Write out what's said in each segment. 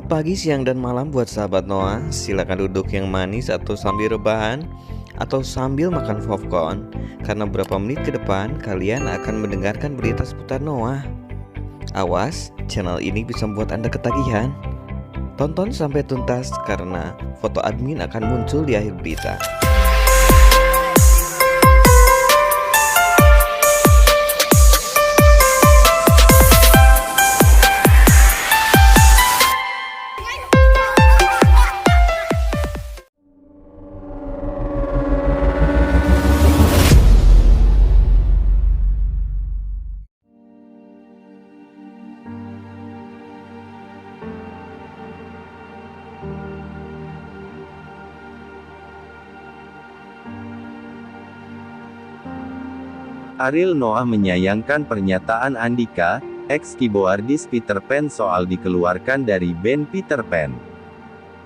Selamat pagi, siang, dan malam buat sahabat Noah. Silakan duduk yang manis atau sambil rebahan atau sambil makan popcorn, karena beberapa menit ke depan kalian akan mendengarkan berita seputar Noah. Awas, channel ini bisa membuat Anda ketagihan. Tonton sampai tuntas karena foto admin akan muncul di akhir berita. Ariel Noah menyayangkan pernyataan Andika, ex-keyboardis Peter Pan soal dikeluarkan dari band Peter Pan.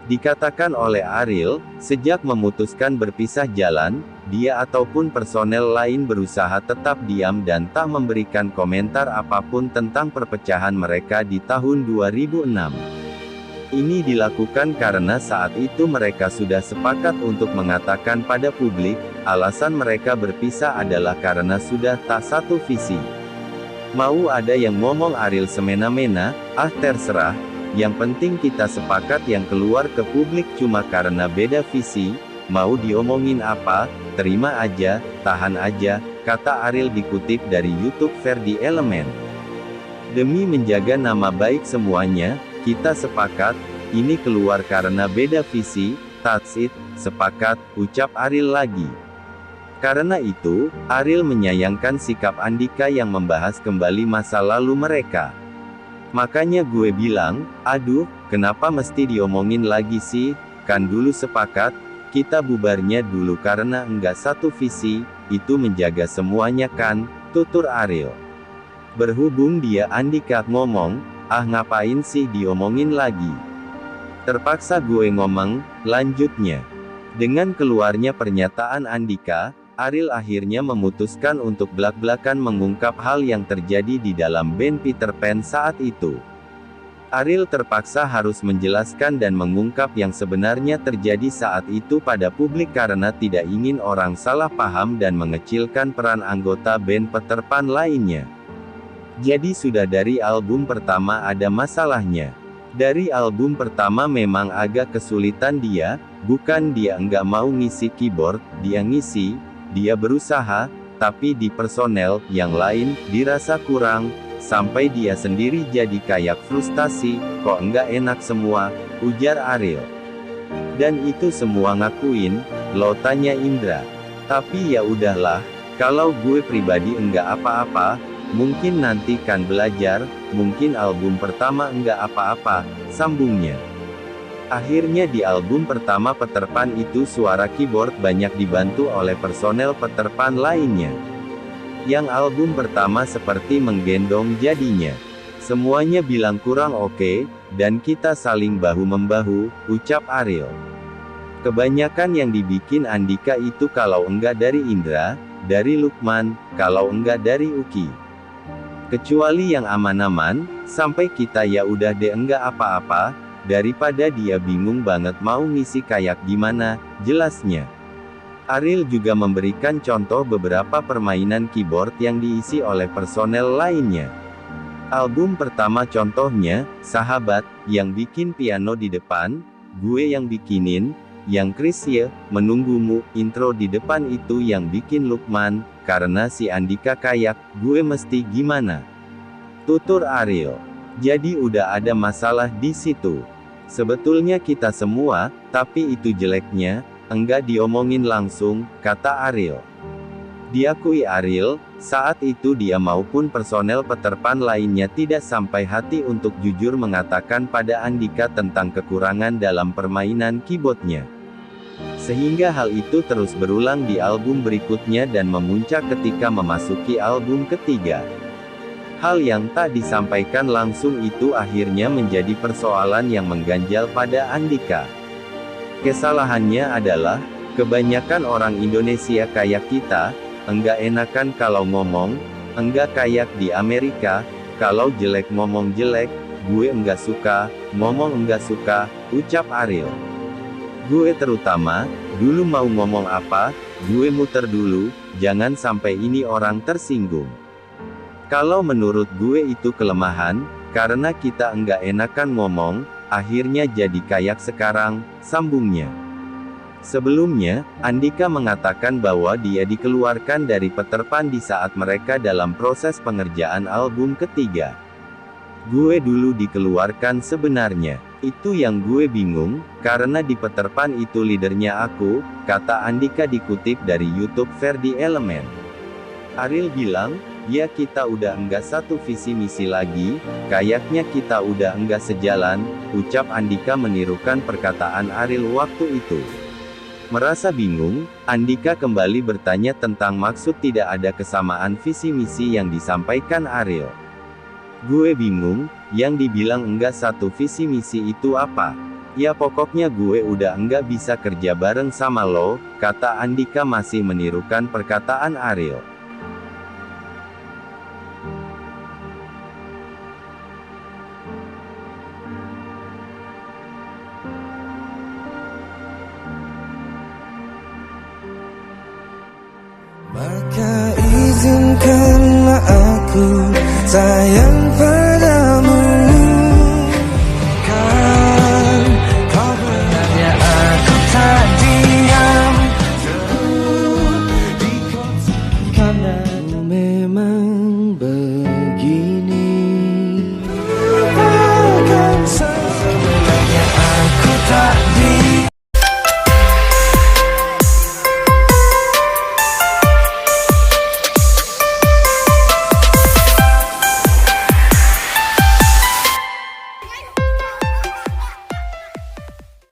Dikatakan oleh Ariel, sejak memutuskan berpisah jalan, dia ataupun personel lain berusaha tetap diam dan tak memberikan komentar apapun tentang perpecahan mereka di tahun 2006. Ini dilakukan karena saat itu mereka sudah sepakat untuk mengatakan pada publik, alasan mereka berpisah adalah karena sudah tak satu visi. Mau ada yang ngomong Ariel semena-mena, terserah, yang penting kita sepakat yang keluar ke publik cuma karena beda visi, mau diomongin apa, terima aja, tahan aja, kata Ariel dikutip dari YouTube Ferdi Elemen. Demi menjaga nama baik semuanya, kita sepakat, ini keluar karena beda visi, that's it, sepakat, ucap Ariel lagi. Karena itu, Ariel menyayangkan sikap Andika yang membahas kembali masa lalu mereka. Makanya gue bilang, aduh, kenapa mesti diomongin lagi sih, kan dulu sepakat, kita bubarnya dulu karena enggak satu visi, itu menjaga semuanya kan, tutur Ariel. Berhubung dia Andika ngomong, ngapain sih diomongin lagi? Terpaksa gue ngomong, lanjutnya. Dengan keluarnya pernyataan Andika, Ariel akhirnya memutuskan untuk blak-blakan mengungkap hal yang terjadi di dalam band Peter Pan saat itu. Ariel terpaksa harus menjelaskan dan mengungkap yang sebenarnya terjadi saat itu pada publik karena tidak ingin orang salah paham dan mengecilkan peran anggota band Peter Pan lainnya. Jadi sudah dari album pertama ada masalahnya. Dari album pertama memang agak kesulitan dia, bukan dia enggak mau ngisi keyboard, dia ngisi, dia berusaha, tapi di personel yang lain, dirasa kurang, sampai dia sendiri jadi kayak frustasi, kok enggak enak semua, ujar Ariel. Dan itu semua ngakuin, lo tanya Indra. Tapi ya udahlah, kalau gue pribadi enggak apa-apa, mungkin nanti kan belajar, mungkin album pertama enggak apa-apa, sambungnya. Akhirnya di album pertama Peter Pan itu suara keyboard banyak dibantu oleh personel Peter Pan lainnya. Yang album pertama seperti menggendong jadinya. Semuanya bilang kurang oke, dan kita saling bahu-membahu, ucap Ariel. Kebanyakan yang dibikin Andika itu kalau enggak dari Indra, dari Lukman, kalau enggak dari Uki. Kecuali yang aman-aman, sampai kita ya udah deh enggak apa-apa, daripada dia bingung banget mau ngisi kayak gimana, jelasnya. Ariel juga memberikan contoh beberapa permainan keyboard yang diisi oleh personel lainnya. Album pertama contohnya, Sahabat, yang bikin piano di depan, gue yang bikinin, yang Krisye, Menunggumu, intro di depan itu yang bikin Lukman, karena si Andika kayak, gue mesti gimana? Tutur Ariel. Jadi udah ada masalah di situ. Sebetulnya kita semua, tapi itu jeleknya, enggak diomongin langsung, kata Ariel. Diakui Ariel, saat itu dia maupun personel Peter Pan lainnya tidak sampai hati untuk jujur mengatakan pada Andika tentang kekurangan dalam permainan keyboardnya. Sehingga hal itu terus berulang di album berikutnya dan memuncak ketika memasuki album ketiga. Hal yang tak disampaikan langsung itu akhirnya menjadi persoalan yang mengganjal pada Andika. Kesalahannya adalah, kebanyakan orang Indonesia kayak kita, enggak enakan kalau ngomong, enggak kayak di Amerika, kalau jelek ngomong jelek, gue enggak suka, ngomong enggak suka, ucap Ariel. Gue terutama, dulu mau ngomong apa, gue muter dulu, jangan sampai ini orang tersinggung. Kalau menurut gue itu kelemahan, karena kita enggak enakan ngomong, akhirnya jadi kayak sekarang, sambungnya. Sebelumnya, Andika mengatakan bahwa dia dikeluarkan dari Peter Pan di saat mereka dalam proses pengerjaan album ketiga. Gue dulu dikeluarkan sebenarnya. Itu yang gue bingung, karena di Peter Pan itu leadernya aku, kata Andika dikutip dari YouTube Ferdi Elemen. Ariel bilang, ya kita udah enggak satu visi misi lagi, kayaknya kita udah enggak sejalan, ucap Andika menirukan perkataan Ariel waktu itu. Merasa bingung, Andika kembali bertanya tentang maksud tidak ada kesamaan visi misi yang disampaikan Ariel. Gue bingung, yang dibilang enggak satu visi misi itu apa? Ya pokoknya gue udah enggak bisa kerja bareng sama lo, kata Andika masih menirukan perkataan Ariel. Maka izinkanlah aku sayang